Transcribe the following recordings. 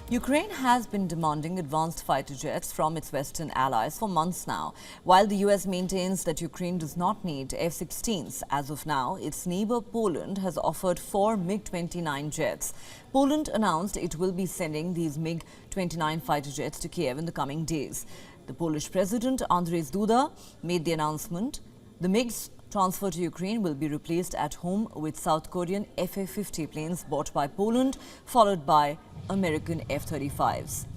Ukraine has been demanding advanced fighter jets from its Western allies for months now. While the US maintains that Ukraine does not need F-16s as of now, its neighbor Poland has offered 4 MiG-29 jets. Poland announced it will be sending these MiG-29 fighter jets to Kyiv in the coming days. The Polish President Andrzej Duda made the announcement. The MiGs transfer to Ukraine will be replaced at home with South Korean Fa-50 planes bought by Poland, followed by American F-35s.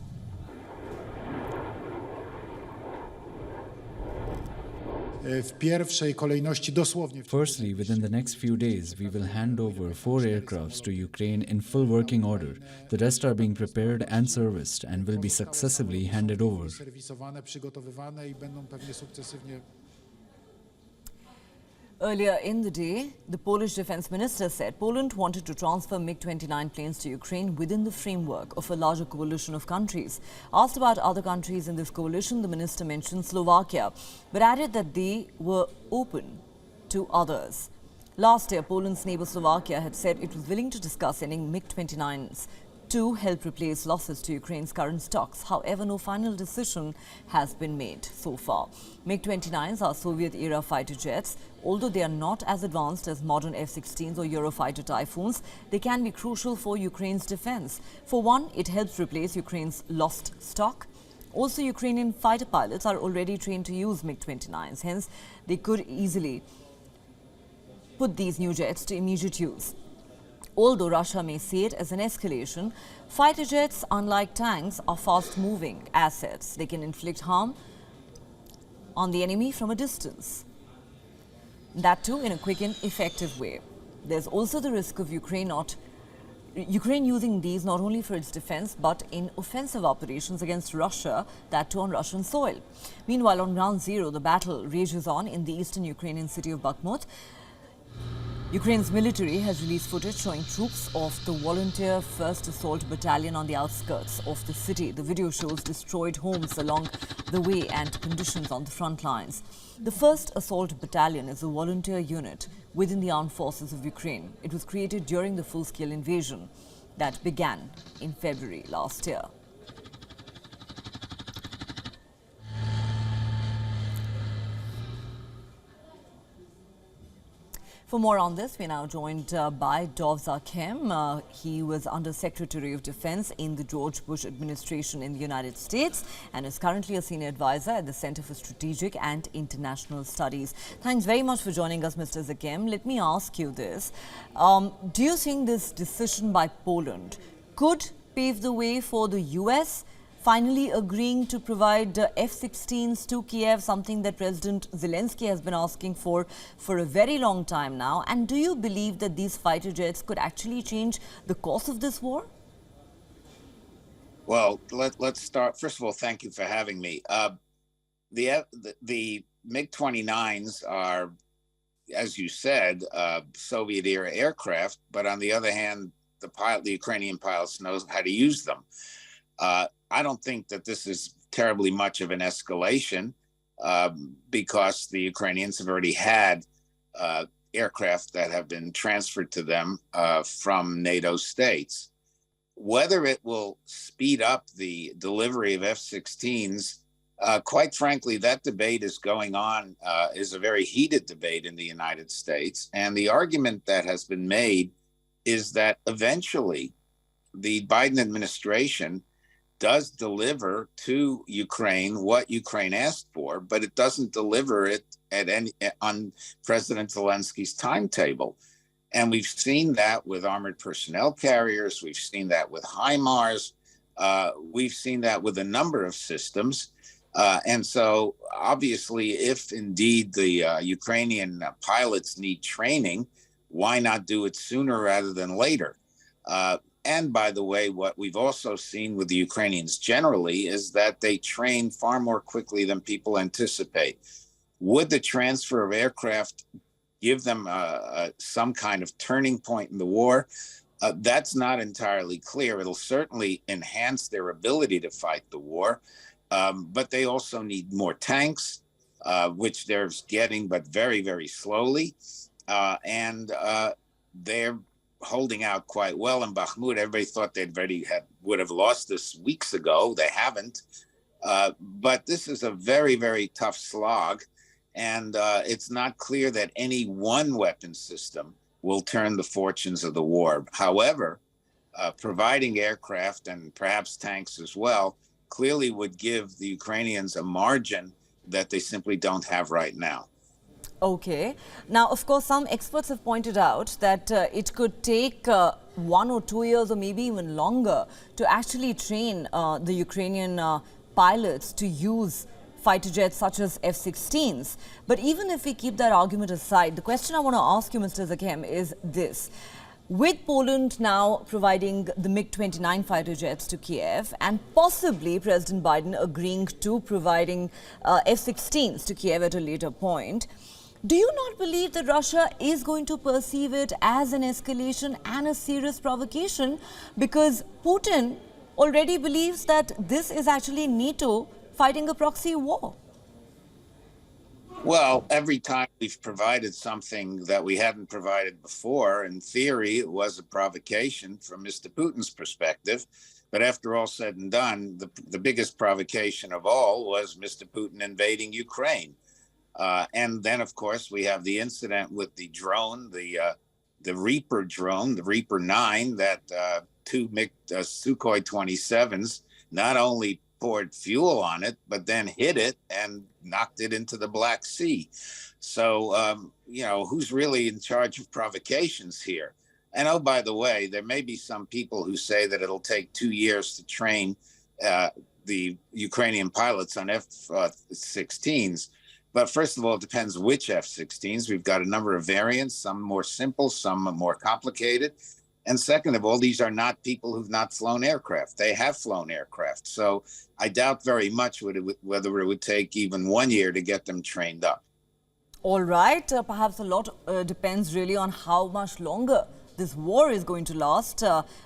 Firstly, within the next few days, we will hand over 4 aircrafts to Ukraine in full working order. The rest are being prepared and serviced and will be successively handed over. Earlier in the day, the Polish defense minister said Poland wanted to transfer MiG-29 planes to Ukraine within the framework of a larger coalition of countries. Asked about other countries in this coalition, the minister mentioned Slovakia, but added that they were open to others. Last year, Poland's neighbor Slovakia had said it was willing to discuss sending MiG-29s to help replace losses to Ukraine's current stocks. However, no final decision has been made so far. MiG-29s are Soviet-era fighter jets. Although they are not as advanced as modern F-16s or Eurofighter Typhoons, they can be crucial for Ukraine's defense. For one, it helps replace Ukraine's lost stock. Also, Ukrainian fighter pilots are already trained to use MiG-29s. Hence, they could easily put these new jets to immediate use. Although Russia may see it as an escalation, fighter jets, unlike tanks, are fast-moving assets. They can inflict harm on the enemy from a distance. That too in a quick and effective way. There's also the risk of Ukraine using these not only for its defense but in offensive operations against Russia, that too on Russian soil. Meanwhile, on ground zero, the battle rages on in the eastern Ukrainian city of Bakhmut. Ukraine's military has released footage showing troops of the volunteer 1st Assault Battalion on the outskirts of the city. The video shows destroyed homes along the way and conditions on the front lines. The 1st Assault Battalion is a volunteer unit within the armed forces of Ukraine. It was created during the full-scale invasion that began in February last year. For more on this, we're now joined by Dov Zakhem. He was Under Secretary of Defense in the George Bush administration in the United States and is currently a senior advisor at the Center for Strategic and International Studies. Thanks very much for joining us, Mr. Zakhem. Let me ask you this. Do you think this decision by Poland could pave the way for the US finally agreeing to provide F-16s to Kyiv, something that President Zelensky has been asking for a very long time now? And do you believe that these fighter jets could actually change the course of this war? Well, let's start. First of all, thank you for having me. The MiG-29s are, as you said, Soviet-era aircraft, but on the other hand, the Ukrainian pilots know how to use them. I don't think that this is terribly much of an escalation because the Ukrainians have already had aircraft that have been transferred to them from NATO states. Whether it will speed up the delivery of F-16s, quite frankly, that debate is going on, is a very heated debate in the United States. And the argument that has been made is that eventually the Biden administration does deliver to Ukraine what Ukraine asked for, but it doesn't deliver it on President Zelensky's timetable. And we've seen that with armored personnel carriers. We've seen that with HIMARS. We've seen that with a number of systems. And so obviously, if indeed the Ukrainian pilots need training, why not do it sooner rather than later? And by the way, what we've also seen with the Ukrainians generally is that they train far more quickly than people anticipate. Would the transfer of aircraft give them some kind of turning point in the war? That's not entirely clear. It'll certainly enhance their ability to fight the war, but they also need more tanks, which they're getting, but very, very slowly. And they're holding out quite well in Bakhmut. Everybody thought would have lost this weeks ago. They haven't. But this is a very, very tough slog. And it's not clear that any one weapon system will turn the fortunes of the war. However, providing aircraft and perhaps tanks as well clearly would give the Ukrainians a margin that they simply don't have right now. Okay. Now, of course, some experts have pointed out that it could take 1 or 2 years or maybe even longer to actually train the Ukrainian pilots to use fighter jets such as F-16s. But even if we keep that argument aside, the question I want to ask you, Mr. Zakhem, is this. With Poland now providing the MiG-29 fighter jets to Kyiv and possibly President Biden agreeing to providing F-16s to Kyiv at a later point, do you not believe that Russia is going to perceive it as an escalation and a serious provocation? Because Putin already believes that this is actually NATO fighting a proxy war. Well, every time we've provided something that we hadn't provided before, in theory, it was a provocation from Mr. Putin's perspective. But after all said and done, the biggest provocation of all was Mr. Putin invading Ukraine. And then, of course, we have the incident with the drone, the Reaper drone, the Reaper 9, that two Sukhoi 27s not only poured fuel on it, but then hit it and knocked it into the Black Sea. So, who's really in charge of provocations here? And oh, by the way, there may be some people who say that it'll take 2 years to train the Ukrainian pilots on F-16s. But first of all, it depends which F-16s. We've got a number of variants, some more simple, some more complicated. And second of all, these are not people who've not flown aircraft. They have flown aircraft. So I doubt very much whether it would take even 1 year to get them trained up. All right. Perhaps a lot depends really on how much longer this war is going to last.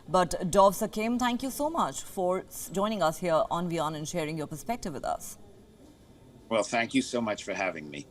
But Dov Zakhem, thank you so much for joining us here on WION and sharing your perspective with us. Well, thank you so much for having me.